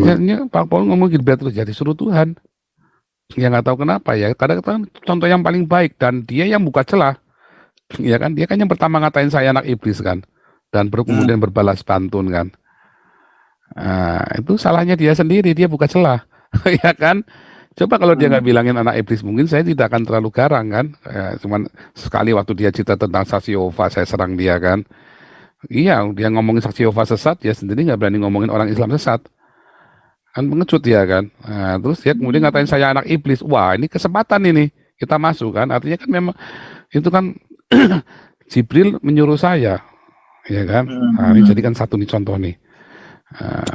Akhirnya Pak Paul ngomong Gilbert terus jadi suruh Tuhan. Ya nggak tahu kenapa ya. Kadang-kadang contoh yang paling baik dan dia yang buka celah. Ya kan, dia kan yang pertama ngatain saya anak iblis kan, dan kemudian berbalas pantun kan. Itu salahnya dia sendiri, dia buka celah, ya kan. Coba kalau dia nggak bilangin anak iblis, mungkin saya tidak akan terlalu garang kan. Cuman sekali waktu dia cerita tentang saksi Yehova, saya serang dia kan. Iya, dia ngomongin saksi Yehova sesat, dia sendiri nggak berani ngomongin orang Islam sesat. Kan pengecut dia kan. Terus dia kemudian ngatain saya anak iblis. Wah, ini kesempatan ini kita masuk kan. Artinya kan memang itu kan Jibril menyuruh saya, ya kan. Ini jadikan satu nih contoh nih.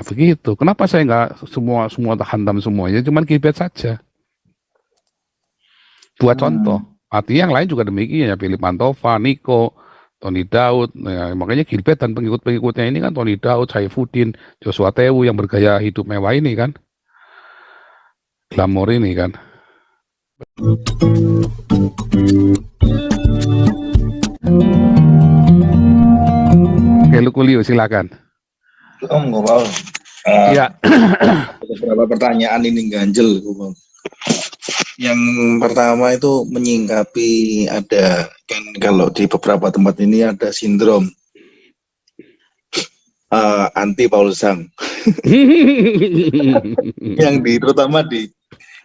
Begitu. Kenapa saya nggak semua hantam semuanya, cuman Gilbert saja. Buat contoh. Artinya yang lain juga demikian ya, Philip Mantova, Niko, Tony Daud. Makanya Gilbert dan pengikut-pengikutnya ini kan Tony Daud, Saifuddin, Joshua Tewu yang bergaya hidup mewah ini kan. Glamor ini kan. Oke, Lukulio silakan. Om Gopal. Iya. Beberapa pertanyaan ini ganjel, Gopal. Yang pertama itu menyingkapi ada kan kalau di beberapa tempat ini ada sindrom anti Paul Zhang. Yang terutama di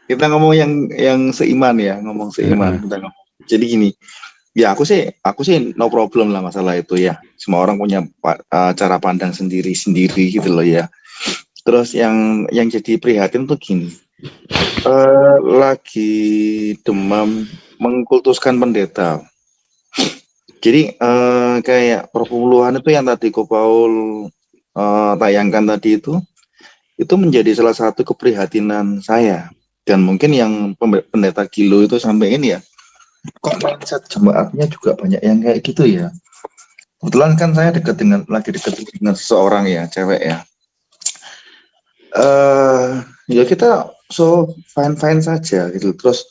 kita ngomong yang seiman ya, ngomong seiman. Jadi gini, ya aku sih no problem lah masalah itu ya. Semua orang punya cara pandang sendiri gitu loh ya. Terus yang jadi prihatin tuh gini, lagi demam mengkultuskan pendeta. Jadi kayak perpuluhan itu yang tadi Ko Paul tayangkan tadi itu menjadi salah satu keprihatinan saya. Dan mungkin yang pendeta Gilo itu sampai ini ya, kok mindset jemaatnya juga banyak yang kayak gitu ya. Kebetulan kan saya lagi dekat dengan seseorang ya, cewek ya. Ya kita fine saja gitu. Terus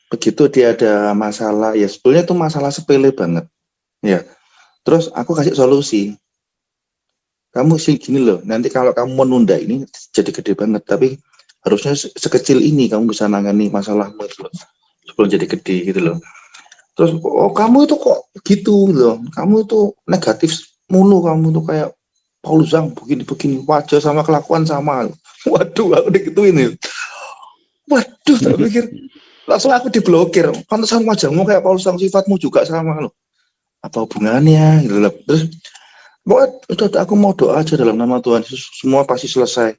begitu dia ada masalah, ya sebetulnya itu masalah sepele banget ya. Terus aku kasih solusi. Kamu sih gini loh, nanti kalau kamu menunda ini jadi gede banget, tapi harusnya sekecil ini kamu bisa nangani masalahmu itu loh, sebelum jadi gede gitu loh. Terus kamu itu kok gitu loh, kamu itu negatif mulu, kamu tuh kayak Paul Zhang begini wajah sama kelakuan sama. Waduh, aku digituin ya. Waduh, tak pikir langsung aku diblokir. Pantesan wajahmu kayak Paul Zhang, sifatmu juga sama loh. Apa hubungannya gitu loh. Terus udah aku mau doa aja dalam nama Tuhan Yesus, semua pasti selesai.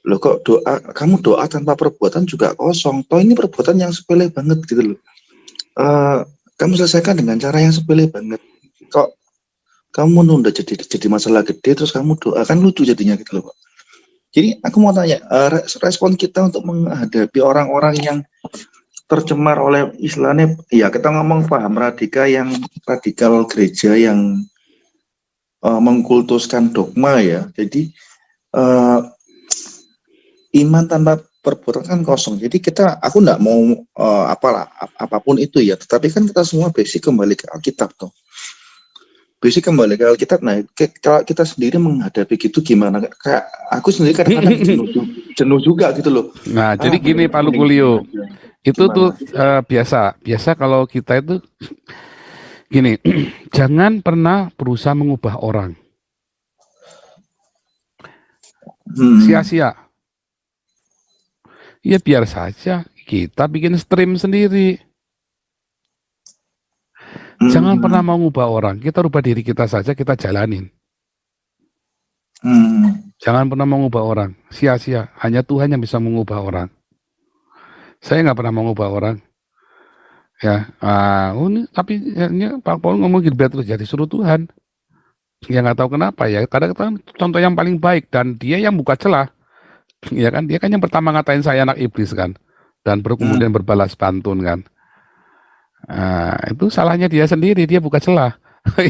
Loh kok kamu doa tanpa perbuatan juga kosong. Toh ini perbuatan yang sepele banget gitu loh. Kamu selesaikan dengan cara yang sepele banget. Kok kamu nunda jadi masalah gede terus kamu doa, kan lucu jadinya gitu loh Pak. Jadi aku mau tanya, respon kita untuk menghadapi orang-orang yang tercemar oleh istilahnya, ya kita ngomong paham radikal gereja yang mengkultuskan dogma ya. Jadi iman tanpa perbuatan kan kosong. Jadi aku enggak mau apapun itu ya, tetapi kan kita semua basic kembali ke Alkitab tuh. Basic kembali ke Alkitab. Nah, kalau kita sendiri menghadapi gitu gimana? Kayak aku sendiri kadang-kadang jenuh juga gitu loh. Nah, jadi gini Pak Lukulio, itu tuh biasa kalau kita itu gini, jangan pernah berusaha mengubah orang. Sia-sia. Ya biar saja kita bikin stream sendiri. Jangan pernah mau ngubah orang. Kita rubah diri kita saja, kita jalanin. Jangan pernah mau ngubah orang. Sia-sia. Hanya Tuhan yang bisa mengubah orang. Saya nggak pernah mau ngubah orang. Ya, tapi Pak Paul ngomong Gilbert terus jadi suruh Tuhan. Ya nggak tahu kenapa ya. Kadang-kadang contoh yang paling baik dan dia yang buka celah. Ya kan, dia kan yang pertama ngatain saya anak iblis kan, dan kemudian berbalas pantun kan. Itu salahnya dia sendiri, dia buka celah,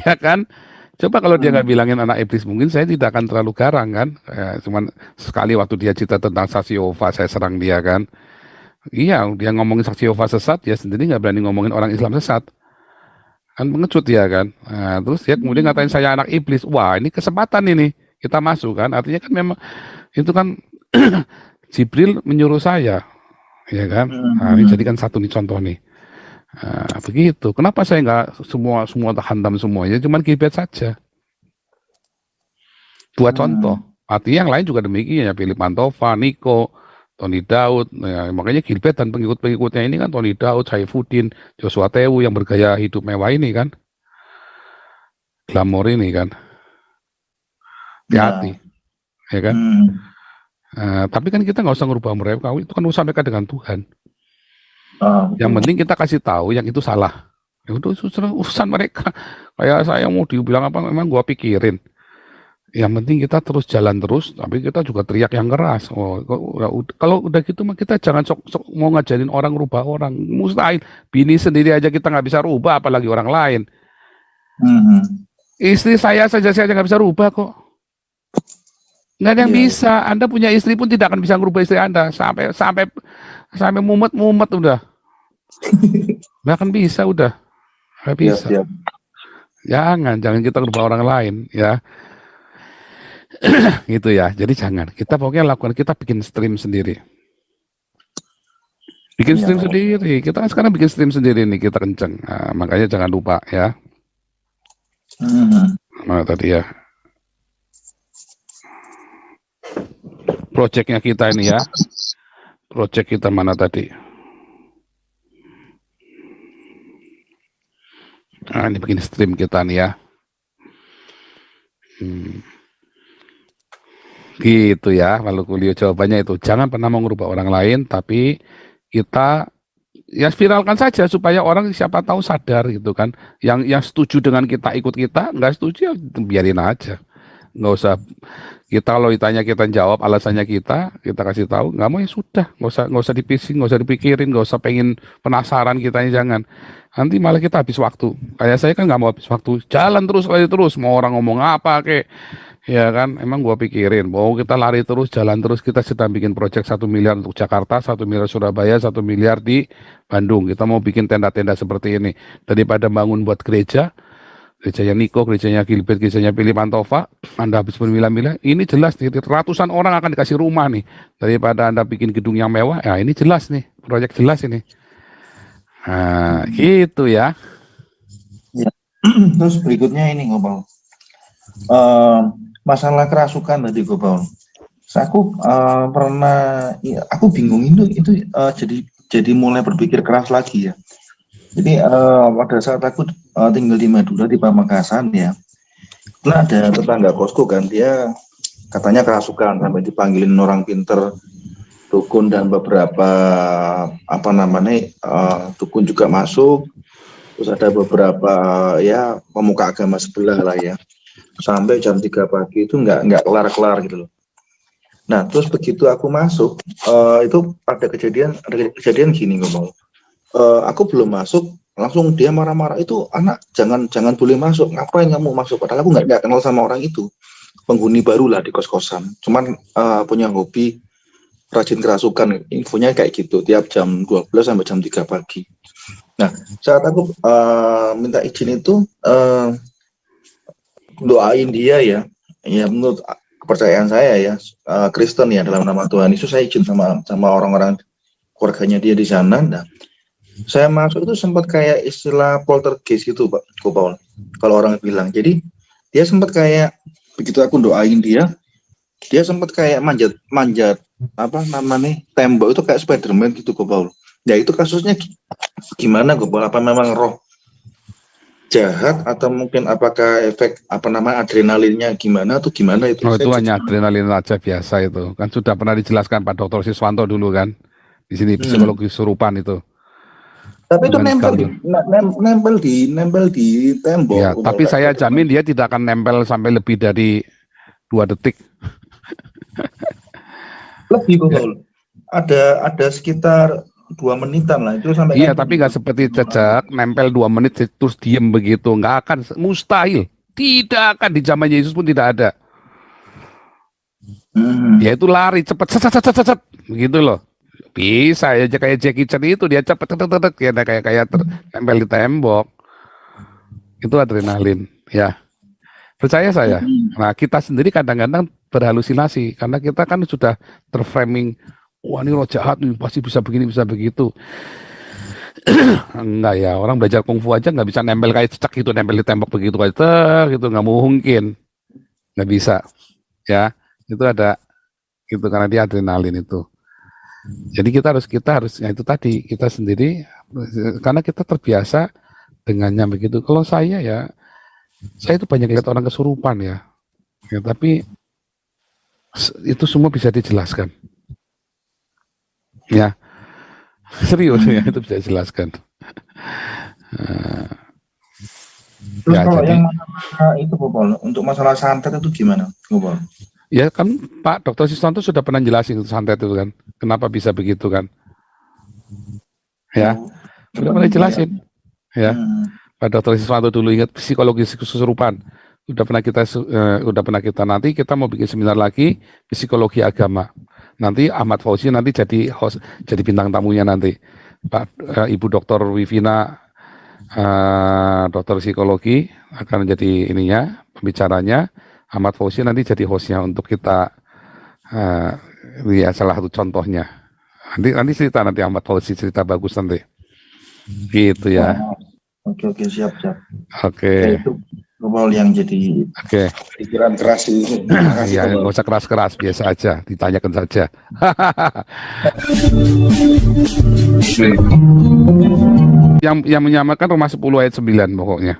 ya kan. Coba kalau dia nggak bilangin anak iblis, mungkin saya tidak akan terlalu garang kan. Cuman sekali waktu dia cerita tentang saksi Yehova, saya serang dia kan. Iya, dia ngomongin saksi Yehova sesat, dia sendiri nggak berani ngomongin orang Islam sesat. Kan pengecut dia kan. Terus dia kemudian ngatain saya anak iblis. Wah, ini kesempatan ini kita masuk kan, artinya kan memang itu kan Jibril menyuruh saya, ya kan? Nah, ini jadikan satu nih contoh nih. Nah, begitu. Kenapa saya nggak semua hantam semuanya, cuman kibet saja. Dua contoh. Artinya yang lain juga demikian ya, Philip Mantova, Niko, Tony Daud. Ya, makanya Gilbert dan pengikut-pengikutnya ini kan Tony Daud, Saifuddin, Joshua Tewu yang bergaya hidup mewah ini kan, glamor ini kan, hati-hati, ya kan. Tapi kan kita nggak usah ngubah mereka, itu kan urusan mereka dengan Tuhan. Yang penting kita kasih tahu yang itu salah. Ya udah urusan mereka. Kayak saya mau dibilang apa, memang gua pikirin. Yang penting kita terus jalan terus, tapi kita juga teriak yang keras. Kalau udah gitu mah kita jangan sok mau ngajarin orang rubah orang, mustahil. Bini sendiri aja kita nggak bisa rubah, apalagi orang lain. Istri saya saja nggak bisa rubah kok. Nggak ada yang bisa. Anda punya istri pun tidak akan bisa merubah istri Anda sampai mumet udah. Nggak akan bisa udah. Nggak bisa. Jangan kita rubah orang lain ya. Gitu ya, jadi jangan, kita pokoknya lakukan, kita bikin stream sendiri, sendiri, kita kan sekarang bikin stream sendiri nih, kita kenceng, nah, makanya jangan lupa ya. Nah tadi ya, projectnya kita ini ya, project kita mana tadi, nah ini bikin stream kita nih ya. Gitu ya, Malukulio jawabannya itu. Jangan pernah mengubah orang lain, tapi kita ya viralkan saja supaya orang siapa tahu sadar gitu kan. Yang setuju dengan kita ikut kita, nggak setuju ya biarin aja. Nggak usah kita kalau ditanya kita jawab alasannya kita kasih tahu. Nggak mau ya sudah, nggak usah dipising, nggak usah dipikirin, nggak usah pengen penasaran kitanya, jangan. Nanti malah kita habis waktu. Kayak saya kan nggak mau habis waktu, jalan terus, mau orang ngomong apa kek. Ya kan, emang gua pikirin, mau kita lari terus, jalan terus, kita sedang bikin proyek 1 miliar untuk Jakarta, 1 miliar Surabaya, 1 miliar di Bandung. Kita mau bikin tenda-tenda seperti ini. Daripada bangun buat gerejanya Niko, gerejanya Gilbert, gerejanya Philip Mantova, Anda habis bermiliar-miliar, ini jelas nih, ratusan orang akan dikasih rumah nih. Daripada Anda bikin gedung yang mewah, ya ini jelas nih, proyek jelas ini. Nah, gitu ya. Terus berikutnya ini ngomong. Masalah kerasukan tadi gue Paul. Aku pernah, aku bingung itu jadi mulai berpikir keras lagi ya. Jadi pada saat aku tinggal di Madura di Pamekasan ya, nah ada tetangga kosku kan, dia katanya kerasukan sampai dipanggilin orang pinter, dukun dan beberapa dukun juga masuk. Terus ada beberapa ya pemuka agama sebelah lah ya. Sampai jam 3 pagi itu nggak kelar gitu loh. Nah terus begitu aku masuk itu ada kejadian gini ngomong. Aku belum masuk langsung dia marah-marah, itu anak jangan boleh masuk, ngapain kamu masuk, padahal aku nggak kenal sama orang itu, penghuni baru lah di kos-kosan, cuman punya hobi rajin kerasukan, infonya kayak gitu tiap jam 12 sampai jam 3 pagi. Nah saat aku minta izin itu doain dia ya menurut kepercayaan saya ya, Kristen ya, dalam nama Tuhan Yesus, saya izin sama orang-orang keluarganya dia di sana. Nah saya masuk itu sempat kayak istilah poltergeist gitu Pak Paul, kalau orang bilang. Jadi dia sempat kayak begitu aku doain dia sempat kayak manjat tembok itu kayak Spiderman gitu Paul. Ya itu kasusnya gimana Paul, apa memang roh jahat atau mungkin apakah efek adrenalinnya gimana atau gimana itu? Itu hanya adrenalin aja biasa, itu kan sudah pernah dijelaskan Pak Dr. Siswanto dulu kan di sini, psikologi kesurupan itu. Tapi itu nempel di tembok. Ya, tapi saya jamin dia tidak akan nempel sampai lebih dari 2 detik. Lebih betul. Ada sekitar 2 menitan lah itu sampai. Iya, tapi nggak seperti Cecak nempel 2 menit terus diem begitu, nggak akan, mustahil, tidak akan, di zaman Yesus pun tidak ada. Dia itu lari cepet, set, begitu loh. Bisa aja kayak Jackie Chan itu, dia cepet, kayak nempel di tembok. Itu adrenalin, ya. Percaya saya. Mm-mm. Nah, kita sendiri kadang-kadang berhalusinasi karena kita kan sudah terframing, wah ini roh jahat nih, pasti bisa begini, bisa begitu. Enggak ya, orang belajar kungfu aja nggak bisa nempel kayak cecak gitu, nempel di tembok begitu aja, gitu nggak mungkin, nggak bisa. Ya, itu ada itu karena dia adrenalin itu. Jadi kita harus ya itu tadi kita sendiri karena kita terbiasa dengannya begitu. Kalau saya itu banyak lihat orang kesurupan ya. Ya, tapi itu semua bisa dijelaskan. Ya, serius ya itu bisa dijelaskan. Terus Ya, kalau jadi yang masalah itu Popol, untuk masalah santet itu gimana, Popol? ya kan Pak Dokter Sistanto sudah pernah jelasin santet itu kan, kenapa bisa begitu kan? Ya, Oh, udah coba pernah nanti ya. jelasin. Ya, Pak Dokter Sistanto dulu ingat psikologi kesurupan. Udah pernah kita nanti kita mau bikin seminar lagi psikologi agama. Nanti Ahmad Fauzi nanti jadi host, jadi bintang tamunya nanti. Ibu Dokter Wivina dokter psikologi akan jadi ininya pembicaranya. Ahmad Fauzi nanti jadi hostnya untuk kita ya salah satu contohnya. Nanti cerita nanti Ahmad Fauzi cerita bagus nanti. Gitu ya. Oke, siap. Oke. Itu Popol yang jadi Oke. pikiran keras ini. Terima kasih, Ya, Popol. nggak usah keras-keras, biasa aja, ditanyakan saja. Yang menyamakan Roma 10 ayat 9 pokoknya.